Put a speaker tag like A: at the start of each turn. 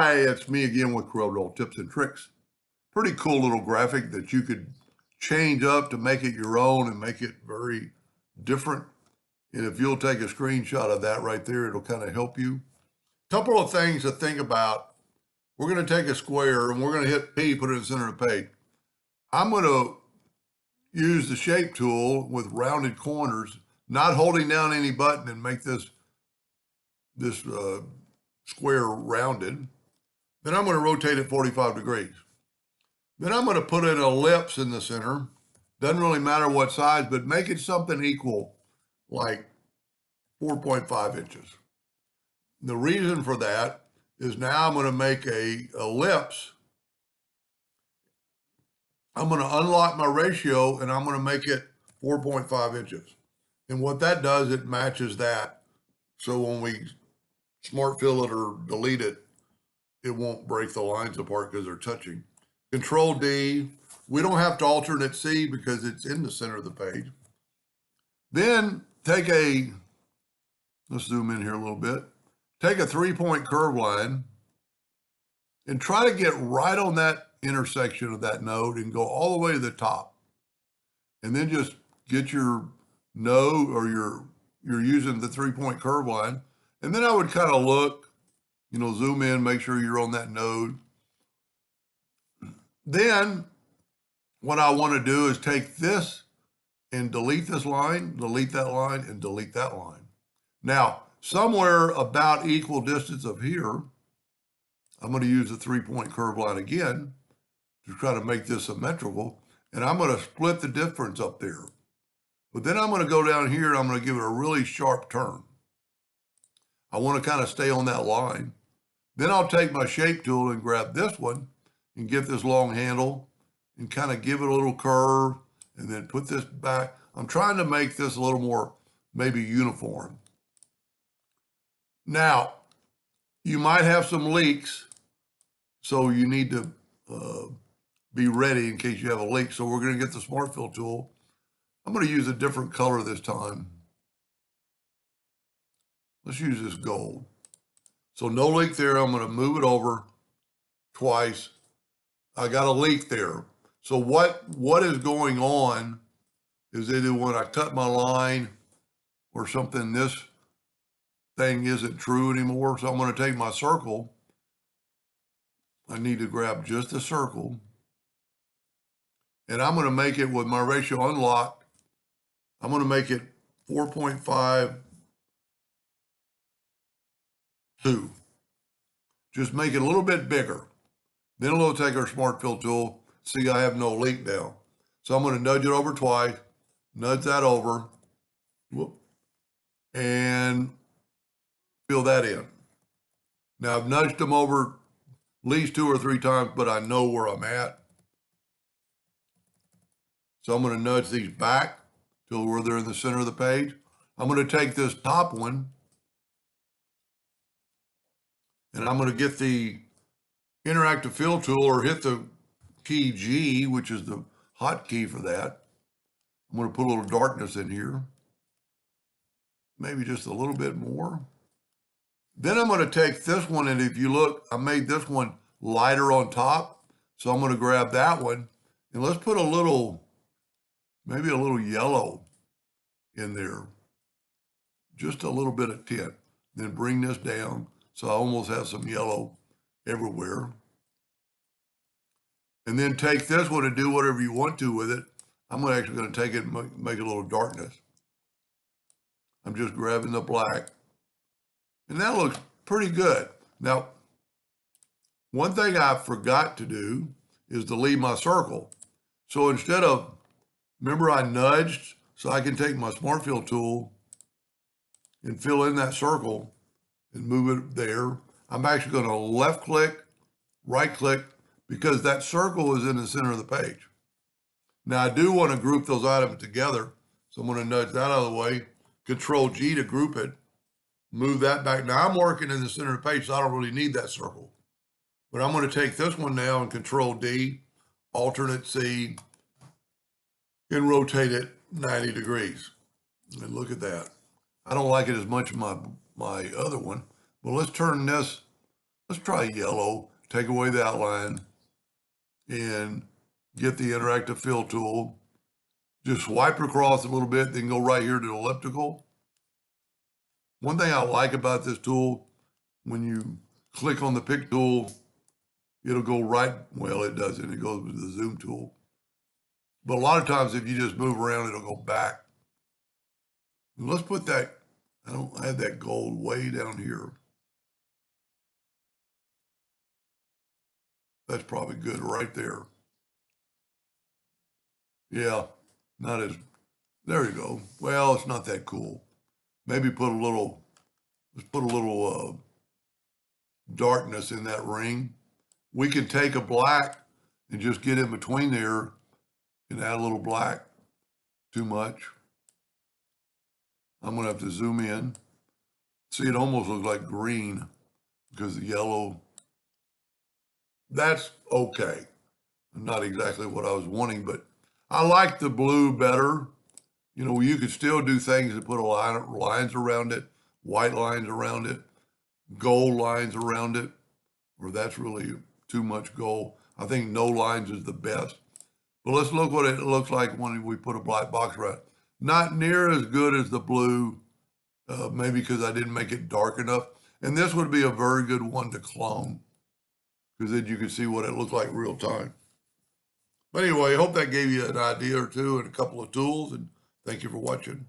A: Hi, it's me again with Corel Draw Tips and Tricks. Pretty cool little graphic that you could change up to make it your own and make it very different. And if you'll take a screenshot of that right there, it'll kind of help you. Couple of things to think about. We're going to take a square and we're going to hit P, put it in the center of the page. I'm going to use the shape tool with rounded corners, not holding down any button, and make this square rounded. Then I'm going to rotate it 45 degrees. Then I'm going to put an ellipse in the center. Doesn't really matter what size, but make it something equal, like 4.5 inches. The reason for that is now I'm going to make a ellipse. I'm going to unlock my ratio and I'm going to make it 4.5 inches. And what that does, it matches that. So when we smart fill it or delete it, it won't break the lines apart because they're touching. Control D. We don't have to alternate C because it's in the center of the page. Then take let's zoom in here a little bit. Take a 3-point curve line and try to get right on that intersection of that node and go all the way to the top. And then just get your node, or you're using the 3-point curve line. And then I would kind of look, zoom in, make sure you're on that node. Then what I want to do is take this and delete this line, delete that line, and delete that line. Now, somewhere about equal distance of here, I'm going to use the 3-point curve line again to try to make this symmetrical. And I'm going to split the difference up there. But then I'm going to go down here and I'm going to give it a really sharp turn. I want to kind of stay on that line. Then I'll take my shape tool and grab this one and get this long handle and kind of give it a little curve and then put this back. I'm trying to make this a little more maybe uniform. Now, you might have some leaks, so you need to be ready in case you have a leak. So we're going to get the Smart Fill tool. I'm going to use a different color this time. Let's use this gold. So no leak there. I'm going to move it over twice. I got a leak there. So what is going on is either when I cut my line or something, this thing isn't true anymore. So I'm going to take my circle. I need to grab just the circle. And I'm going to make it with my ratio unlocked. I'm going to make it 4.52. Just make it a little bit bigger. Then we'll take our Smart Fill tool. See, I have no leak now. So I'm going to nudge it over twice, nudge that over, and fill that in. Now I've nudged them over at least 2 or 3 times, but I know where I'm at. So I'm going to nudge these back till where they're in the center of the page. I'm going to take this top one and I'm going to get the interactive fill tool or hit the key G, which is the hotkey for that. I'm going to put a little darkness in here, maybe just a little bit more. Then I'm going to take this one, and if you look, I made this one lighter on top. So I'm going to grab that one, and let's put a little, maybe a little yellow in there, just a little bit of tint. Then bring this down so I almost have some yellow everywhere. And then take this one and do whatever you want to with it. I'm actually going to take it and make a little darkness. I'm just grabbing the black. And that looks pretty good. Now, one thing I forgot to do is to leave my circle. So instead of, remember I nudged, so I can take my Smart Fill tool and fill in that circle and move it there. I'm actually going to left click, right click, because that circle is in the center of the page. Now I do want to group those items together. So I'm going to nudge that out of the way, Control G to group it, move that back. Now I'm working in the center of the page, so I don't really need that circle. But I'm going to take this one now and Control D, alternate C, and rotate it 90 degrees. And look at that. I don't like it as much as my other one. Well, let's turn this Let's try yellow, take away the outline, and get the interactive fill tool. Just swipe across a little bit, then go right here to elliptical. One thing I like about this tool, when you click on the pick tool, it'll go right, well, it doesn't, it goes with the zoom tool. But a lot of times if you just move around, it'll go back. And let's put that, I don't have that gold way down here. That's probably good right there. Yeah, not as, there you go. Well, it's not that cool. Maybe put a little, let's put a little darkness in that ring. We can take a black and just get in between there and add a little black. Too much. I'm gonna have to zoom in. See, it almost looks like green because the yellow, that's okay. Not exactly what I was wanting, but I like the blue better. You know, you could still do things that put a line, lines around it, white lines around it, gold lines around it, or that's really too much gold. I think no lines is the best. But let's look what it looks like when we put a black box around it. Not near as good as the blue, maybe because I didn't make it dark enough. And this would be a very good one to clone because then you can see what it looked like real time. But anyway, I hope that gave you an idea or two and a couple of tools, and thank you for watching.